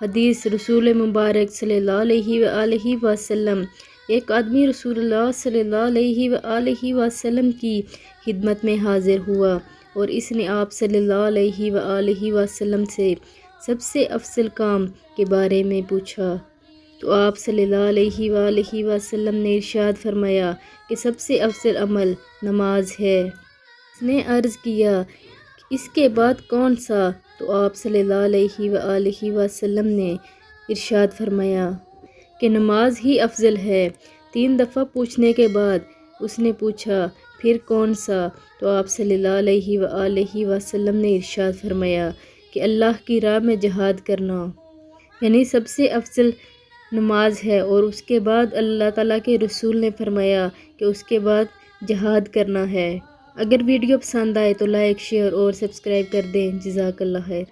حدیث رسول مبارک صلی اللہ علیہ وآلہ وسلم۔ ایک آدمی رسولullah صلی اللہ علیہ وآلہ وسلم کی خدمت میں حاضر ہوا اور اس نے آپ صلی اللہ علیہ وآلہ وسلم سے سب سے افضل کام کے بارے میں پوچھا تو آپ صلی اللہ علیہ وآلہ وسلم نے ارشاد فرمایا کہ سب سے افضل عمل نماز ہے۔ اس نے عرض کیا اس کے بعد کون سا؟ تو آپ صلی اللہ علیہ وآلہ وسلم نے ارشاد فرمایا کہ نماز ہی افضل ہے۔ 3 دفعہ پوچھنے کے بعد اس نے پوچھا پھر کون سا؟ تو آپ صلی اللہ علیہ وآلہ وسلم نے ارشاد فرمایا کہ اللہ کی راہ میں جہاد کرنا، یعنی سب سے افضل نماز ہے۔ اور اس کے بعد اللہ تعالیٰ کے رسول نے فرمایا کہ اس کے بعد جہاد کرنا ہے۔ اگر ویڈیو پسند آئے تو لائک، شیئر اور سبسکرائب کر دیں۔ جزاک اللہ خیر۔